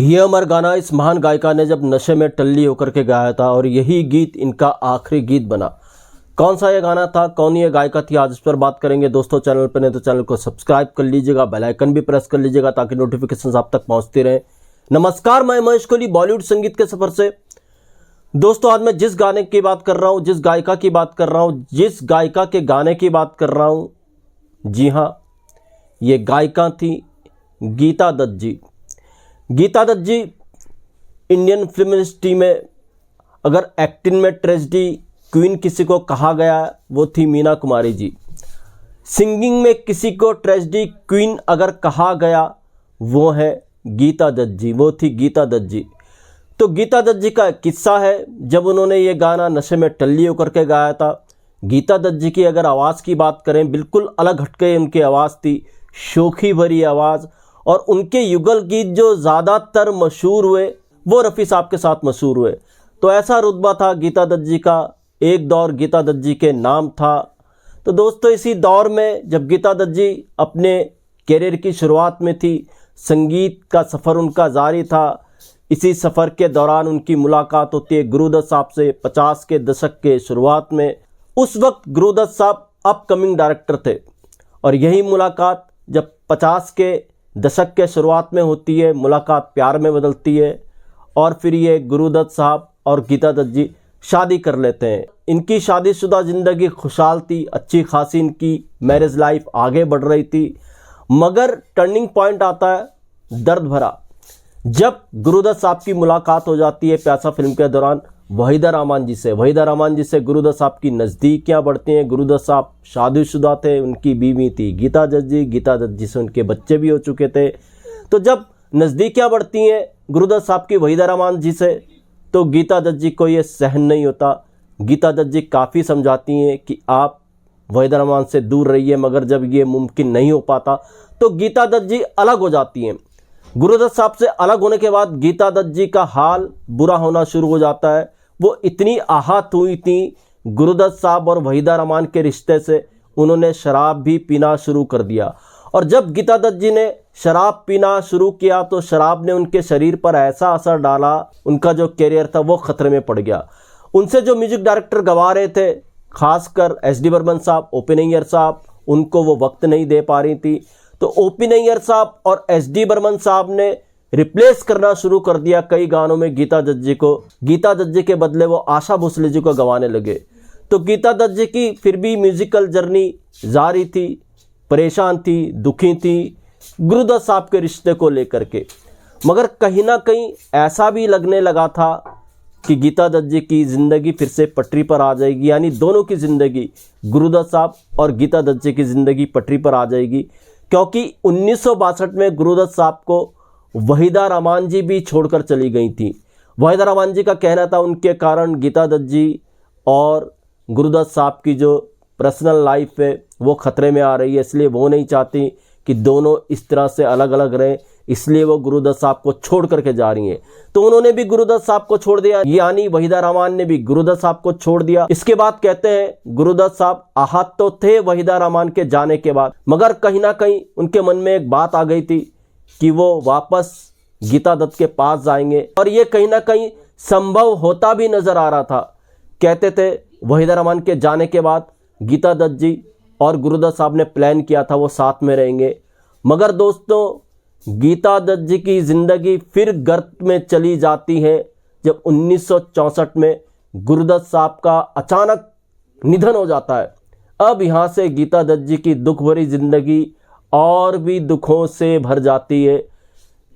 ये अमर गाना इस महान गायिका ने जब नशे में टल्ली होकर के गाया था और यही गीत इनका आखिरी गीत बना। कौन सा ये गाना था, कौन ये गायिका थी, आज इस पर बात करेंगे दोस्तों। चैनल पर नहीं तो चैनल को सब्सक्राइब कर लीजिएगा, बेल आइकन भी प्रेस कर लीजिएगा ताकि नोटिफिकेशन आप तक पहुंचती रहे। नमस्कार, मैं महेश कोहली बॉलीवुड संगीत के सफर से। दोस्तों, आज मैं जिस गाने की बात कर रहा हूं, जिस गायिका की बात कर रहा हूं, जिस गायिका के गाने की बात कर रहा हूं, जी हां, ये गायिका थी गीता दत्त जी। गीता दत्त जी इंडियन फिल्म इंडस्ट्री में अगर एक्टिंग में ट्रेजेडी क्वीन किसी को कहा गया वो थी मीना कुमारी जी। सिंगिंग में किसी को ट्रेजेडी क्वीन अगर कहा गया वो है गीता दत्त जी, वो थी गीता दत्त जी। तो गीता दत्त जी का एक किस्सा है, जब उन्होंने ये गाना नशे में टल्ली होकर के गाया था। गीता दत्त जी की अगर आवाज़ की बात करें, बिल्कुल अलग हटके उनकी आवाज़ थी, शोखी भरी आवाज़। और उनके युगल गीत जो ज़्यादातर मशहूर हुए वो रफ़ी साहब के साथ मशहूर हुए। तो ऐसा रुतबा था गीता दत्त जी का, एक दौर गीता दत्त जी के नाम था। तो दोस्तों, इसी दौर में जब गीता दत्त जी अपने कैरियर की शुरुआत में थी, संगीत का सफ़र उनका जारी था। इसी सफ़र के दौरान उनकी मुलाकात होती है गुरुदत्त साहब से 50 के दशक के शुरुआत में। उस वक्त गुरुदत्त साहब अपकमिंग डायरेक्टर थे और यही मुलाकात जब 50 के दशक के शुरुआत में होती है, मुलाकात प्यार में बदलती है और फिर ये गुरुदत्त साहब और गीता दत्त जी शादी कर लेते हैं। इनकी शादीशुदा ज़िंदगी खुशहाल थी, अच्छी खासी इनकी मैरिज लाइफ आगे बढ़ रही थी। मगर टर्निंग पॉइंट आता है दर्द भरा, जब गुरुदत्त साहब की मुलाकात हो जाती है प्यासा फिल्म के दौरान वहीदा रहमान जी से। वहीदा रहमान जी से गुरुदत्त साहब की नज़दीकियाँ बढ़ती हैं। गुरुदत्त साहब शादीशुदा थे, उनकी बीवी थी गीता दत्त जी। गीता दत्त जी से उनके बच्चे भी हो चुके थे। तो जब नज़दीकियाँ बढ़ती हैं गुरुदत्त साहब की वहीदा रहमान जी से, तो गीता दत्त जी को ये सहन नहीं होता। गीता दत्त जी काफ़ी समझाती हैं कि आप वहीदा रहमान से दूर रहिए, मगर जब ये मुमकिन नहीं हो पाता तो गीता दत्त जी अलग हो जाती हैं। गुरुदत्त साहब से अलग होने के बाद गीता दत्त जी का हाल बुरा होना शुरू हो जाता है। वो इतनी आहत हुई थी गुरुदत्त साहब और वहीदा रहमान के रिश्ते से, उन्होंने शराब भी पीना शुरू कर दिया। और जब गीता दत्त जी ने शराब पीना शुरू किया तो शराब ने उनके शरीर पर ऐसा असर डाला, उनका जो कैरियर था वो खतरे में पड़ गया। उनसे जो म्यूजिक डायरेक्टर गवा रहे थे, खासकर एस डी बर्मन साहब, ओ.पी. नैयर साहब, उनको वो वक्त नहीं दे पा रही थी। तो ओ.पी. नैयर साहब और एस डी बर्मन साहब ने रिप्लेस करना शुरू कर दिया कई गानों में गीता दत्त जी को। गीता दत्त जी के बदले वो आशा भोसले जी को गवाने लगे। तो गीता दत्त जी की फिर भी म्यूजिकल जर्नी जारी थी, परेशान थी, दुखी थी गुरुदत्त साहब के रिश्ते को लेकर के। मगर कहीं ना कहीं ऐसा भी लगने लगा था कि गीता दत्त जी की ज़िंदगी फिर से पटरी पर आ जाएगी, यानी दोनों की ज़िंदगी, गुरुदत्त साहब और गीता दत्त जी की ज़िंदगी पटरी पर आ जाएगी। क्योंकि 1962 में गुरुदत्त साहब को वहीदा रहमान जी भी छोड़कर चली गई थी। वहीदा रहमान जी का कहना था उनके कारण गीता दत्त जी और गुरुदत्त साहब की जो पर्सनल लाइफ है वो खतरे में आ रही है, इसलिए वो नहीं चाहती कि दोनों इस तरह से अलग अलग रहें, इसलिए वो गुरुदत्त साहब को छोड़ करके जा रही हैं। तो उन्होंने भी गुरुदत्त साहब को छोड़ दिया, यानी वहीदा रहमान ने भी गुरुदत्त साहब को छोड़ दिया। इसके बाद कहते हैं गुरुदत्त साहब आहत तो थे वहीदा रहमान के जाने के बाद, मगर कहीं ना कहीं उनके मन में एक बात आ गई थी कि वो वापस गीता दत्त के पास जाएंगे, और ये कहीं ना कहीं संभव होता भी नजर आ रहा था। कहते थे वहीदा रहमान के जाने के बाद गीता दत्त जी और गुरुदत्त साहब ने प्लान किया था वो साथ में रहेंगे। मगर दोस्तों, गीता दत्त जी की ज़िंदगी फिर गर्त में चली जाती है जब 1964 में गुरुदत्त साहब का अचानक निधन हो जाता है। अब यहाँ से गीता दत्त जी की दुख भरी ज़िंदगी और भी दुखों से भर जाती है।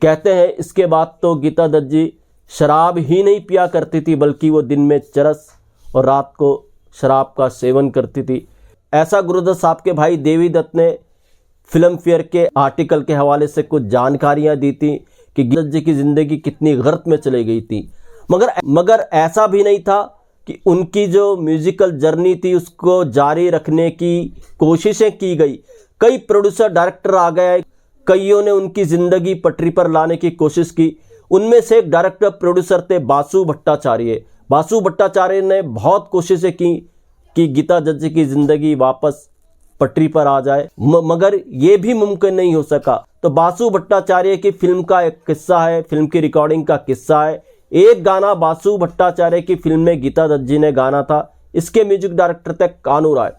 कहते हैं इसके बाद तो गीता दत्त जी शराब ही नहीं पिया करती थी, बल्कि वो दिन में चरस और रात को शराब का सेवन करती थी। ऐसा गुरुदत्त साहब के भाई देवी दत्त ने फिल्म फेयर के आर्टिकल के हवाले से कुछ जानकारियां दी थी कि गीता दत्त जी की ज़िंदगी कितनी गर्त में चली गई थी। मगर ऐसा भी नहीं था कि उनकी जो म्यूजिकल जर्नी थी उसको जारी रखने की कोशिशें की गई। कई प्रोड्यूसर डायरेक्टर आ गए, कईयों ने उनकी ज़िंदगी पटरी पर लाने की कोशिश की। उनमें से एक डायरेक्टर प्रोड्यूसर थे बासु भट्टाचार्य। बासु भट्टाचार्य ने बहुत कोशिशें की कि गीता दत्त जी की ज़िंदगी वापस पटरी पर आ जाए, मगर ये भी मुमकिन नहीं हो सका। तो बासु भट्टाचार्य की फिल्म का एक किस्सा है, फिल्म की रिकॉर्डिंग का किस्सा है। एक गाना बासु भट्टाचार्य की फिल्म में गीता दत्त जी ने गाना था, इसके म्यूजिक डायरेक्टर थे कानू राय।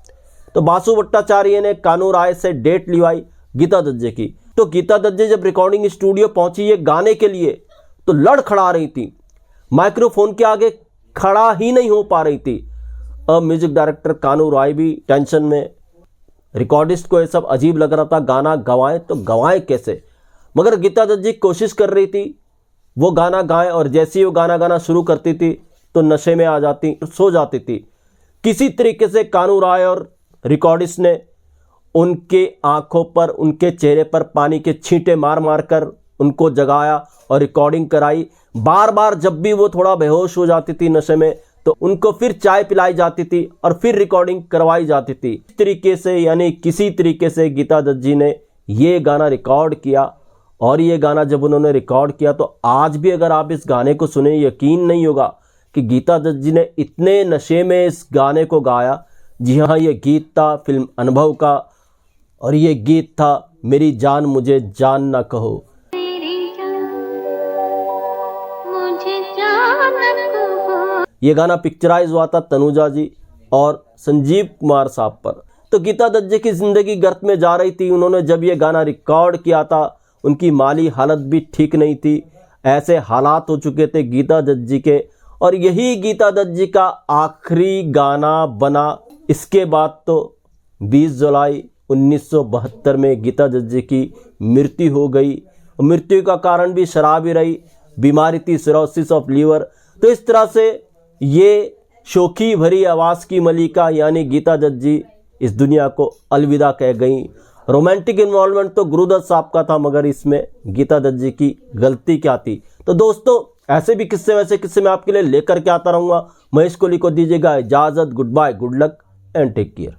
तो बासु भट्टाचार्य ने कानू राय से डेट लिवाई गीता दत्त जी की। तो गीता दत्त जी जब रिकॉर्डिंग स्टूडियो पहुंची ये गाने के लिए तो लड़खड़ा रही थी, माइक्रोफोन के आगे खड़ा ही नहीं हो पा रही थी। अब म्यूजिक डायरेक्टर कानू राय भी टेंशन में, रिकॉर्डिस्ट को ये सब अजीब लग रहा था, गाना गवाएं तो गवाएं कैसे। मगर गीता दत्त जी कोशिश कर रही थी वो गाना गाएं, और जैसे ही वो गाना गाना शुरू करती थी तो नशे में आ जाती, सो जाती थी। किसी तरीके से कानू राय और रिकॉर्डिस्ट ने उनके आंखों पर, उनके चेहरे पर पानी के छींटे मार मार कर उनको जगाया और रिकॉर्डिंग कराई। बार बार जब भी वो थोड़ा बेहोश हो जाती थी नशे में तो उनको फिर चाय पिलाई जाती थी और फिर रिकॉर्डिंग करवाई जाती थी। इस तरीके से, यानी किसी तरीके से गीता दत्त जी ने ये गाना रिकॉर्ड किया। और ये गाना जब उन्होंने रिकॉर्ड किया तो आज भी अगर आप इस गाने को सुने, यकीन नहीं होगा कि गीता दत्त जी ने इतने नशे में इस गाने को गाया। जी हाँ, ये गीत था फिल्म अनुभव का, और ये गीत था मेरी जान मुझे जान ना कहो। ये गाना पिक्चराइज हुआ था तनुजा जी और संजीव कुमार साहब पर। तो गीता दत्त जी की जिंदगी गर्त में जा रही थी। उन्होंने जब ये गाना रिकॉर्ड किया था उनकी माली हालत भी ठीक नहीं थी, ऐसे हालात हो चुके थे गीता दत्त जी के। और यही गीता दत्त जी का आखिरी गाना बना। इसके बाद तो 20 जुलाई 1972 में गीता दत्त जी की मृत्यु हो गई। मृत्यु का कारण भी शराब ही रही, बीमारी थी सिरोसिस ऑफ लीवर। तो इस तरह से ये शोखी भरी आवाज़ की मलिका यानी गीता दत्त जी इस दुनिया को अलविदा कह गई। रोमांटिक इन्वॉल्वमेंट तो गुरुदत्त साहब का था, मगर इसमें गीता दत्त जी की गलती क्या थी। तो दोस्तों, ऐसे भी किस्से वैसे किस्से मैं आपके लिए लेकर के आता रहूँगा। महेश कोहली को दीजिएगा इजाज़त। Goodbye, good luck and take care.